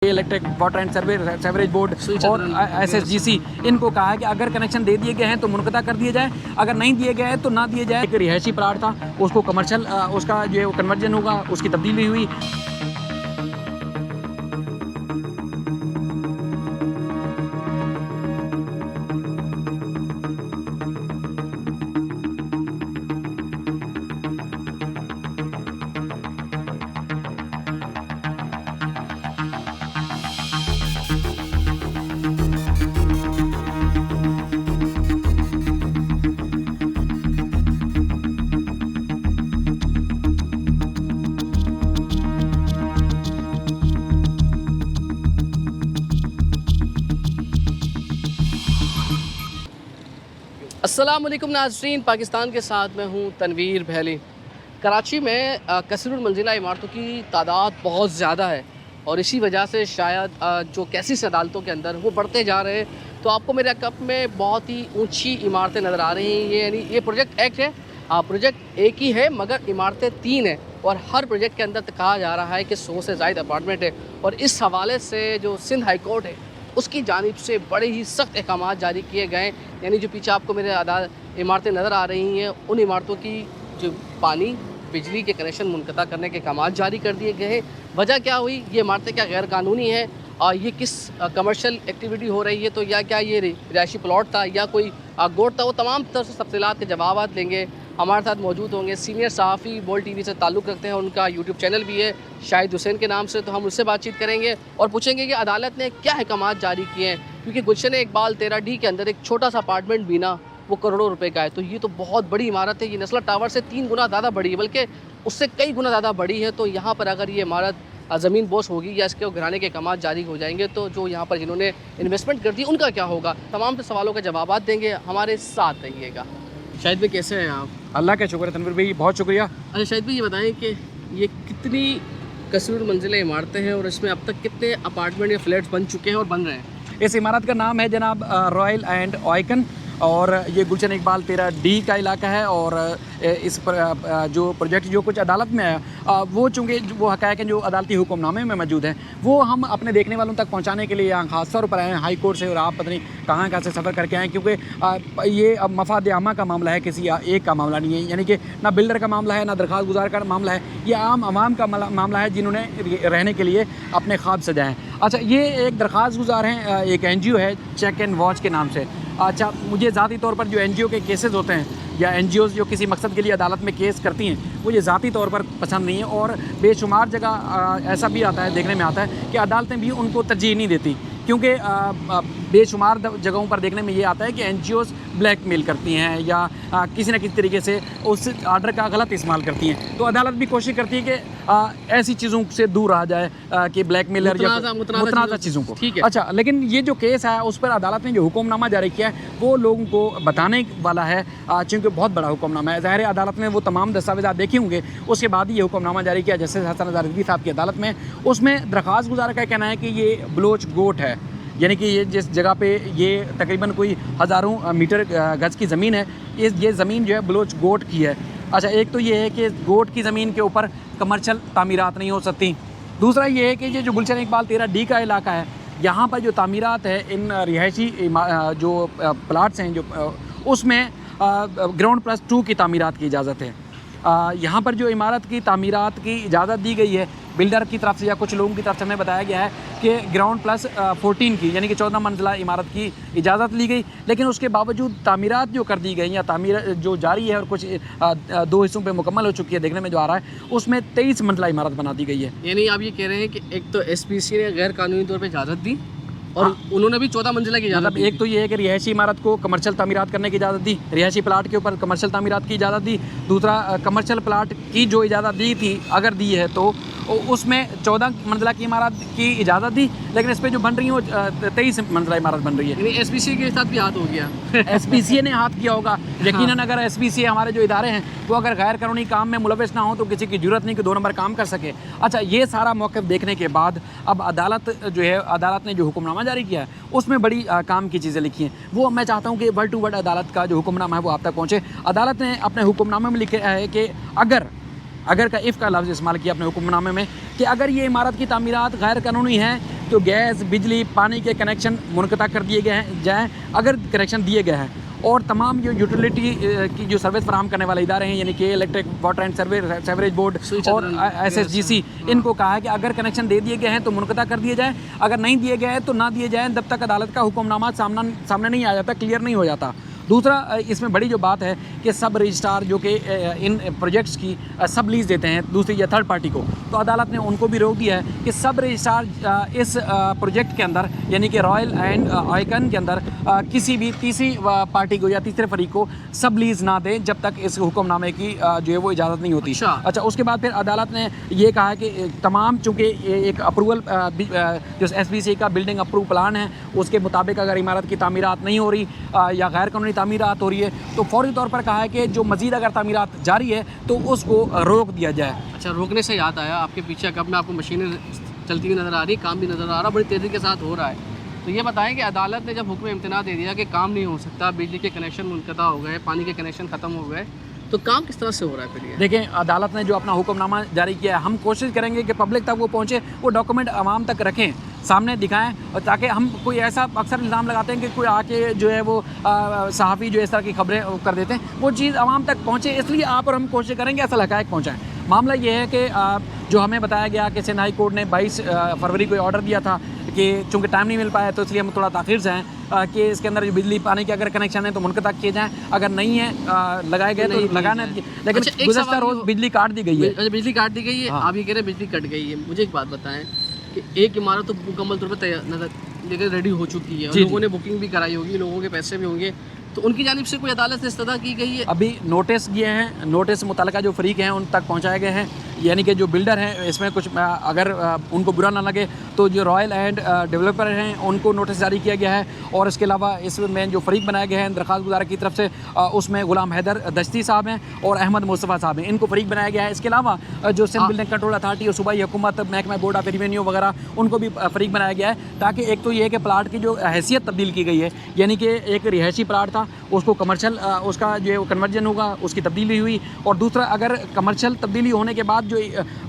Board, electric water and sewerage board और SSGC, इनको कहा है कि अगर कनेक्शन दे दिए गए हैं तो मुनक़ता कर दिए जाए, अगर नहीं दिए गए हैं तो ना दिए जाए। एक रिहायशी प्लाट था, उसको कमर्शियल उसका जो है कन्वर्जन होगा, उसकी तब्दीली हुई। अस्सलाम वालेकुम नाज़रीन, पाकिस्तान के साथ मैं हूँ तनवीर भैली। कराची में कसीरुल मंजिला इमारतों की तादाद बहुत ज़्यादा है और इसी वजह से शायद जो कैसिस अदालतों के अंदर वो बढ़ते जा रहे हैं। तो आपको मेरे कप में बहुत ही ऊंची इमारतें नज़र आ रही हैं। यानी ये प्रोजेक्ट एक है, प्रोजेक्ट एक ही है मगर इमारतें 3 हैं और हर प्रोजेक्ट के अंदर कहा जा रहा है कि 100 से ज़ायद अपार्टमेंट है। और इस हवाले से जो सिंध हाई कोर्ट है उसकी जानिब से बड़े ही सख्त अहकाम जारी किए गए। यानी जो पीछे आपको मेरे इमारतें नज़र आ रही हैं उन इमारतों की जो पानी बिजली के कनेक्शन मुनक़ता करने के अहकाम जारी कर दिए गए हैं। वजह क्या हुई, ये इमारतें क्या गैर कानूनी है और ये किस कमर्शियल एक्टिविटी हो रही है, तो या क्या ये रिहायशी प्लॉट था या कोई गोट था, वो तमाम तरह से तफसीलात के जवाब लेंगे। हमारे साथ मौजूद होंगे सीनियर सहाफ़ी, बोल TV से ताल्लुक़ रखते हैं, उनका यूट्यूब चैनल भी है शाहिद हुसैन के नाम से। तो हम उससे बातचीत करेंगे और पूछेंगे कि अदालत ने क्या अहकाम जारी किए हैं, क्योंकि गुलशन इकबाल 13D के अंदर एक छोटा सा अपार्टमेंट भी ना वो करोड़ों रुपए का है। तो ये तो बहुत बड़ी इमारत है, ये नस्ला टावर से 3 गुना ज़्यादा बड़ी है, बल्कि उससे कई गुना ज़्यादा बड़ी है। तो यहाँ पर अगर ये इमारत ज़मीन बोस होगी या इसके गिराने के अहकाम जारी हो जाएंगे तो जो यहाँ पर जिन्होंने इन्वेस्टमेंट कर दी उनका क्या होगा, तमाम से सवालों के जवाब देंगे। हमारे साथ रहिएगा। शाहिद भाई कैसे हैं आप? अल्लाह का शुक्र है तनवीर भाई, बहुत शुक्रिया। अच्छा शाहिद भाई, ये बताएं कि ये कितनी कसीरुल मंजिलें इमारतें हैं और इसमें अब तक कितने अपार्टमेंट या फ्लैट्स बन चुके हैं और बन रहे हैं? इस इमारत का नाम है जनाब रॉयल एंड ऑयकन और ये गुलशन इकबाल 13D का इलाका है। और इस पर जो प्रोजेक्ट जो कुछ अदालत में है वो चूँकि वो हक़ाइक़ जो अदालती हुक्मनामे में मौजूद हैं वो हम अपने देखने वालों तक पहुंचाने के लिए यहाँ ख़ास तौर पर आए हैं हाई कोर्ट से। और आप पता नहीं कहाँ से सफ़र करके आए, क्योंकि ये अब मफाद आमा का मामला है, किसी एक का मामला नहीं है। यानी कि ना बिल्डर का मामला है, ना दरख्वास्त गुजार का मामला है, ये आम आवाम का मामला है जिन्होंने रहने के लिए अपने ख्वाब सजाए हैं। अच्छा, ये एक दरख्वास्त गुजार हैं, एक NGO है चेक एंड वॉच के नाम से। अच्छा, मुझे ज़ाती तौर पर जो NGO के केसेस होते हैं या NGOs जो किसी मकसद के लिए अदालत में केस करती हैं वो ये ज़ाती तौर पर पसंद नहीं है। और बेशुमार जगह ऐसा भी आता है, देखने में आता है कि अदालतें भी उनको तरजीह नहीं देती, क्योंकि बेशुमार जगहों पर देखने में ये आता है कि NGOs ब्लैकमेल करती हैं या किसी न किसी तरीके से उस आर्डर का गलत इस्तेमाल करती हैं। तो अदालत भी कोशिश करती है कि ऐसी चीज़ों से दूर रहा जाए कि ब्लैकमेलर या मुतनाज़ा चीज़ों को। ठीक है। अच्छा, लेकिन ये जो केस है उस पर अदालत ने जो हुक्मनामा जारी किया है वो लोगों को बताने वाला है, चूँकि बहुत बड़ा हुक्मनामा है। ज़ाहिर है अदालत ने वो तमाम दस्तावेज़ात देखे होंगे, उसके बाद ही ये हुक्मनामा जारी किया। जैसे हसन रज़ा रिज़वी साहब की अदालत में, उसमें दरख्वास्त गुजार का कहना है कि ये बलोच गोट है, यानी कि ये जिस जगह पे ये तकरीबन कोई हज़ारों मीटर गज की ज़मीन है, ये ज़मीन जो है बलोच गोट की है। अच्छा, एक तो ये है कि गोट की ज़मीन के ऊपर कमर्शियल तामीरात नहीं हो सकती। दूसरा ये है कि ये जो गुलशन इकबाल 13D का इलाका है, यहाँ पर जो तामीरात है इन रिहायशी जो प्लाट्स हैं जो उसमें ग्राउंड प्लस 2 की तामीरात की इजाज़त है। यहाँ पर जो इमारत की तामीरात की इजाज़त दी गई है बिल्डर की तरफ से या कुछ लोगों की तरफ से हमें बताया गया है कि ग्राउंड प्लस 14 की यानी कि 14 मंजिला इमारत की इजाज़त ली गई, लेकिन उसके बावजूद तामीरात जो कर दी गई या तामीर जो जारी है और कुछ 2 हिस्सों पे मुकम्मल हो चुकी है, देखने में जो आ रहा है उसमें 23 मंजिला इमारत बना दी गई है। यानी आप ये कह रहे हैं कि एक तो SPC ने गैर कानूनी तौर पर इजाज़त दी और उन्होंने भी 14 मंजिला की इजाज़त दी। एक तो ये है कि रिहायशी इमारत को कमर्शियल तामीरात करने की इजाज़त दी, रिहायशी प्लाट के ऊपर कमर्शियल तामीरात की इजाज़त दी। दूसरा, कमर्शियल प्लाट की जो इजाज़त दी थी, अगर दी है तो उसमें 14 मंजिला की इमारत की इजाज़त दी, लेकिन इस पर जो बन रही है वो 23 मंजिला इमारत बन रही है। यानी SPC के साथ भी हाथ हो गया। SPCA ने हाथ किया होगा यकीनन। अगर SPCA हमारे जो इदारे हैं वो अगर गैर कानूनी काम में मुलविस ना हो तो किसी की जरूरत नहीं कि 2 नंबर काम कर सके। अच्छा, ये सारा मौक़िफ़ देखने के बाद अब अदालत जो है, अदालत ने जो हुक्मनामा जारी किया है उसमें बड़ी काम की चीज़ें लिखी हैं। वो मैं चाहता हूँ कि वर्ड टू वर्ड अदालत का जो हुक्मनामा है वो आप तक पहुँचे। अदालत ने अपने हुक्मनामे में लिखा है कि अगर का इफ़ का लफ्ज़ इस्तेमाल किया अपने हुक्मनामे में कि अगर ये इमारत की तामीरात गैर कानूनी है तो गैस, बिजली, पानी के कनेक्शन मुनक़ता कर दिए गए हैं जाएँ अगर कनेक्शन दिए गए हैं। और तमाम जो यूटिलिटी की जो सर्विस फराहम करने वाले इदारे हैं, यानी कि electric, water and sewerage board और SSGC, इनको कहा है कि अगर कनेक्शन दे दिए गए हैं तो मुनक़ता कर दिए जाए, अगर नहीं दिए गए हैं तो ना दिए जाएँ जब तक अदालत का हुक्मनामा सामने नहीं आ जाता, क्लियर नहीं हो जाता। दूसरा, इसमें बड़ी जो बात है कि सब रजिस्ट्रार जो कि इन प्रोजेक्ट्स की सब लीज़ देते हैं दूसरी या थर्ड पार्टी को, तो अदालत ने उनको भी रोक दिया है कि सब रजिस्ट्रार इस प्रोजेक्ट के अंदर, यानी कि रॉयल एंड आइकन के अंदर किसी भी तीसरी पार्टी को या तीसरे फरीक को सब लीज़ ना दें जब तक इस हुक्मनामे की जो है वो इजाज़त नहीं होती। अच्छा, उसके बाद फिर अदालत ने ये कहा कि तमाम, चूँकि एक अप्रूवल जो SBC का बिल्डिंग अप्रूव प्लान है उसके मुताबिक अगर इमारत की तामीरात नहीं हो रही या गैर कानूनी तामीरात हो रही है, तो फौरी तौर पर कहा है कि जो मज़ीद अगर तामीरात जारी है तो उसको रोक दिया जाए। अच्छा, रोकने से याद आया, आपके पीछे कब में आपको मशीनें चलती हुई नज़र आ रही, काम भी नज़र आ रहा, बड़ी तेज़ी के साथ हो रहा है। तो ये बताएं कि अदालत ने जब हुक्म इम्तना दे दिया कि काम नहीं हो सकता, बिजली के कनेक्शन मुनक़ता हो गए, पानी के कनेक्शन ख़त्म हो गए, तो काम किस तरह से हो रहा है फिर ये? देखें, अदालत ने जो अपना हुक्मनामा जारी किया है, हम कोशिश करेंगे कि पब्लिक तक वो पहुँचे, वो डॉक्यूमेंट आवाम तक रखें, सामने दिखाएं, और ताकि हम कोई ऐसा अक्सर इल्ज़ाम लगाते हैं कि कोई आके जो है वो सहाफ़ी जो इस तरह की खबरें कर देते हैं, वो चीज़ आवाम तक पहुँचे, इसलिए आप और हम कोशिश करेंगे असल हक़ाइक़ पहुँचाएँ। मामला ये है कि जो हमें बताया गया कि सिंध हाई कोर्ट ने 22 फरवरी को ऑर्डर दिया था कि चूँकि टाइम नहीं मिल पाया तो इसलिए हम थोड़ा ताख़ीर से हैं कि इसके अंदर जो बिजली पानी के अगर कनेक्शन है तो मुनक़ता किए जाएँ, अगर नहीं है लगाए गए तो लगाना। लेकिन गुज़श्ता रोज़ बिजली काट दी गई है। बिजली काट दी गई है, आप ये कह रहे हैं बिजली कट गई है। मुझे एक बात बताएं कि एक इमारत तो मुकम्मल तौर पर लेकर रेडी हो चुकी है, लोगों ने बुकिंग भी कराई होगी, लोगों के पैसे भी होंगे, तो उनकी जानिब से कोई अदालत से इस्तदा की गई है? अभी नोटिस दिए हैं, नोटिस मुतल्लिका जो फरीक हैं उन तक पहुंचाए गए हैं, यानी कि जो बिल्डर हैं, इसमें कुछ अगर उनको बुरा ना लगे तो जो रॉयल एंड डेवलपर हैं उनको नोटिस जारी किया गया है। और इसके अलावा इसमें जो फरीक बनाए गए हैं दरख्वास्त गुज़ार की तरफ से, उसमें गुलाम हैदर दश्ती साहब हैं और अहमद मुस्तफ़ा साहब हैं, इनको फरीक बनाया गया है। इसके अलावा जो सिंध बिल्डिंग कंट्रोल अथॉरिटी और सूबाई हुकूमत, महकमा बोर्ड ऑफ रेवेन्यू वगैरह, उनको भी फरीक बनाया गया है, ताकि एक तो ये है कि प्लाट की जो हैसियत तब्दील की गई है, यानी कि एक रिहायशी प्लाट था उसको कमर्शियल उसका जो है कन्वर्जन होगा, उसकी तब्दीली हुई। और दूसरा, अगर कमर्शियल तब्दीली होने के बाद जो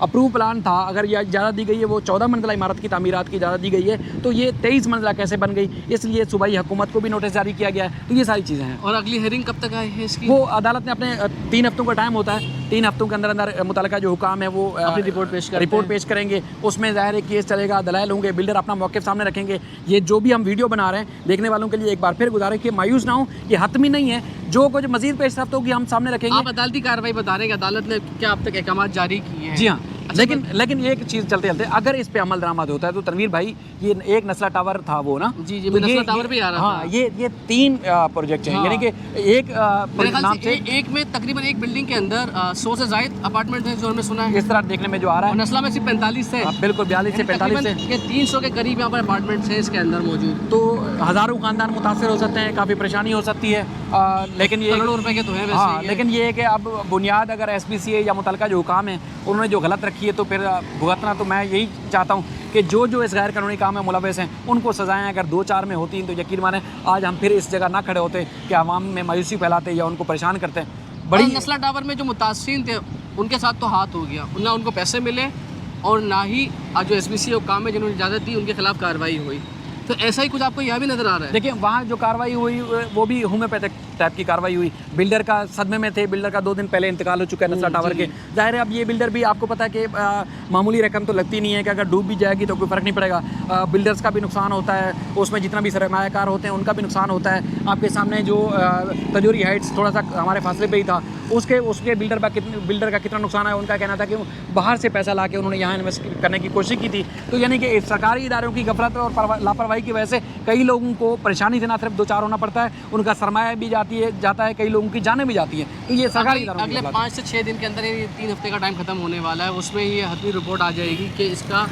अप्रूव प्लान था, अगर यह इजाज़त दी गई है, वो 14 मंजिला इमारत की तामीरात की इजाज़त दी गई है, तो ये 23 मंजिला कैसे बन गई, इसलिए सूबाई हुकूमत को भी नोटिस जारी किया गया है। तो ये सारी चीज़ें हैं। और अगली हेयरिंग कब तक आई है इसकी? वो अदालत ने अपने 3 हफ्तों का टाइम होता है, 3 हफ्तों के अंदर अंदर मुतल्लिका जो हुकाम है वो अपनी रिपोर्ट पेश करेंगे। उसमें ज़ाहिर है केस चलेगा, दलाइल होंगे, बिल्डर अपना मौक़िफ़ सामने रखेंगे। ये जो भी हम वीडियो बना रहे हैं, देखने वालों के लिए एक बार फिर गुजारिश कि मायूस ना हो, ये हतमी नहीं है, जो कुछ मज़ीद पेशरफ्त होगी हम सामने रखेंगे। आप अदालती कार्रवाई बता रहे हैं कि अदालत ने क्या अब तक अहकाम जारी किए हैं? जी हाँ। लेकिन एक चीज़ चलते चलते अगर इस पे अमल दरामद होता है तो तनवीर भाई, ये एक नस्ला टावर था वो ना, जी तो नस्ला टावर भी आ रहा हाँ, था। ये 3 प्रोजेक्ट हैं, यानी कि एक नाम से एक में तकरीबन एक बिल्डिंग के अंदर 100 से ज़ायद अपार्टमेंट हैं, जो हमने सुना है इस तरह देखने में जो आ रहा है। नस्ला में सिर्फ 45 थे, बिल्कुल 42 से 45 से 300 के करीब यहाँ पर अपार्टमेंट्स हैं इसके अंदर मौजूद। तो हज़ारों ख़ानदान मुतासर हो सकते हैं, काफ़ी परेशानी हो सकती है, लेकिन ये करोड़ों रुपए के तो है वैसे। हाँ, लेकिन ये है कि अब बुनियाद अगर SBCA या मुतल्लिका जो हुकाम है उन्होंने जो गलत रखी है तो फिर भुगतना तो मैं यही चाहता हूँ कि जो इस गैर कानूनी काम में मुलव्वस हैं उनको सज़ाएँ अगर 2-4 में होती तो यकीन माने आज हम फिर इस जगह ना खड़े होते कि आवाम में मायूसी फैलाते या उनको परेशान करते। बड़ी नस्ला टावर में जो मुतासिन थे उनके साथ तो हाथ हो गया, ना उनको पैसे मिले और ना ही आज जो SBCA हुकाम है जिन्होंने इजाज़त दी उनके खिलाफ कार्रवाई हुई। तो ऐसा ही कुछ आपको यहाँ भी नज़र आ रहा है? देखिए, वहाँ जो कार्रवाई हुई वो भी होम्योपैथिक टाइप की कार्रवाई हुई। बिल्डर का सदमे में थे, बिल्डर का 2 दिन पहले इंतकाल हो चुका है नस्ला टावर के। जाहिर है अब ये बिल्डर भी, आपको पता है कि मामूली रकम तो लगती नहीं है कि अगर डूब भी जाएगी तो कोई फ़र्क नहीं पड़ेगा। बिल्डर्स का भी नुकसान होता है, उसमें जितना भी सरमायाकार होते हैं उनका भी नुकसान होता है। आपके सामने जो तजूरी हाइट्स थोड़ा सा हमारे फासले पर ही था, उसके बिल्डर का कितना नुकसान है। उनका कहना था कि बाहर से पैसा ला के उन्होंने यहाँ इन्वेस्ट करने की कोशिश की थी। तो यानी कि सरकारी इदारों की गफलत और लापरवाही की वजह से कई लोगों को परेशानी से ना सिर्फ 2-4 होना पड़ता है, उनका सरमाया भी जाता है, कई लोगों की जानें भी जाती हैं। तो ये सरकारी इदारों अगले 5 से 6 दिन के अंदर, ये 3 हफ्ते का टाइम खत्म होने वाला है, उसमें ये हतमी रिपोर्ट आ जाएगी कि इसका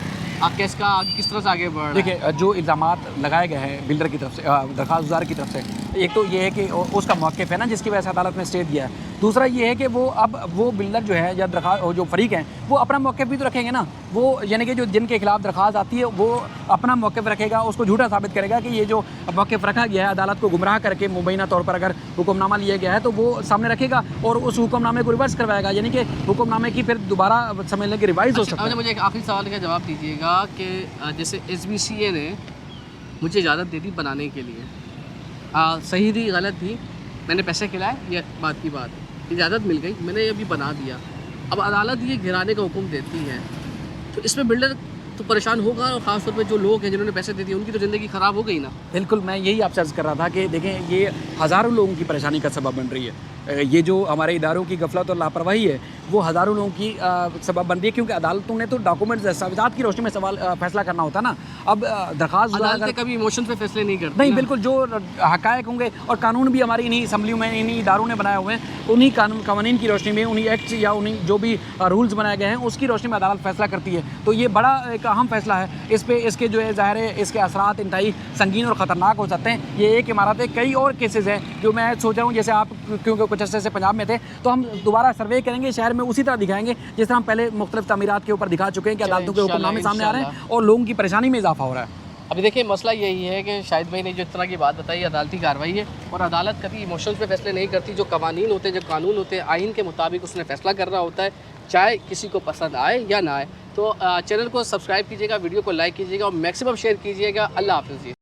केस का किस तरह से आगे बढ़ रहा है। देखिए, जो इल्ज़ामात लगाए गए हैं बिल्डर की तरफ से, दरख्वास्त गुज़ार की तरफ से, एक तो ये है कि उसका मौक़िफ़ है ना जिसकी वजह से अदालत ने स्टे दिया है। दूसरा ये है कि वो अब वो बिल्डर जो है या दरख्वास्त जो फरीक हैं वो अपना मौक़िफ़ भी तो रखेंगे ना। वो यानी कि जो जिनके खिलाफ दरख्वास्त आती है वो अपना मौक़िफ़ रखेगा, उसको झूठा साबित करेगा कि ये जो मौक़िफ़ रखा गया है अदालत को गुमराह करके मुबैना तौर पर अगर हुक्मनामा लिया गया है तो वो सामने रखेगा और उस हुक्मनामे को रिवर्स करवाएगा, यानी कि हुक्मनामे की फिर दोबारा समझ लें कि रिवाइज़ हो सकता है। मुझे एक आखिरी सवाल का जवाब दीजिएगा कि जैसे SBCA ने मुझे इजाज़त दे दी बनाने के लिए, सही थी गलत थी, मैंने पैसे खिलाए, ये बात की बात है, इजाज़त मिल गई, मैंने ये भी बना दिया, अब अदालत ये गिराने का हुक्म देती है, तो इसमें बिल्डर तो परेशान होगा और ख़ास तौर पे जो लोग हैं जिन्होंने पैसे दे दिए उनकी तो ज़िंदगी ख़राब हो गई ना। बिल्कुल, मैं यही आपसे अर्ज़ कर रहा था कि देखें ये हज़ारों लोगों की परेशानी का सबब बन रही है। ये जो हमारे इदारों की गफलत और लापरवाही है वो हज़ारों लोगों की सबब बन रही है, क्योंकि अदालतों ने तो डॉक्यूमेंट्स दस्तावेज़ात की रोशनी में फ़ैसला करना होता है ना। अब दरख्वास्त अदालतें कभी इमोशन पे फैसले नहीं करती नहीं, ना। बिल्कुल जो हक़ाइक़ होंगे और कानून भी हमारी इन्हीं असम्बलियों में इन्हीं इदारों ने बनाए हुए हैं, उन्हीं कानून की रोशनी में, उन्हीं एक्ट या उन्हीं जो भी रूल्स बनाए गए हैं उसकी रोशनी में अदालत फ़ैसला करती है। तो ये बड़ा एक अहम फ़ैसला है। इस पे इसके जो है ज़ाहिर है इसके असरात इंतहाई संगीन और ख़तरनाक हो सकते हैं। ये एक इमारत है, कई और केसेज़ हैं जो मैं सोच रहा हूँ, जैसे आप क्योंकि कुछ अर्से से पंजाब में थे तो हम दोबारा सर्वे करेंगे शहर में, उसी तरह दिखाएंगे जिस तरह हम पहले मुख्तलिफ तामीरात के ऊपर दिखा चुके हैं कि अदालतों के हुक्मनामे सामने आ रहे हैं और लोगों की परेशानी में इजाफा हो रहा है। अभी देखिए मसला यही है कि शाहिद भाई ने जो इस तरह की बात बताई अदालती कार्रवाई है और अदालत कभी इमोशंस पे फैसले नहीं करती। जो कवानीन होते हैं, जो कानून होते हैं, आइन के मुताबिक उसने फैसला कर रहा होता है, चाहे किसी को पसंद आए या ना आए। तो चैनल को सब्सक्राइब कीजिएगा, वीडियो को लाइक कीजिएगा और मैक्सिमम शेयर कीजिएगा। अल्लाह हाफ़िज़ जी।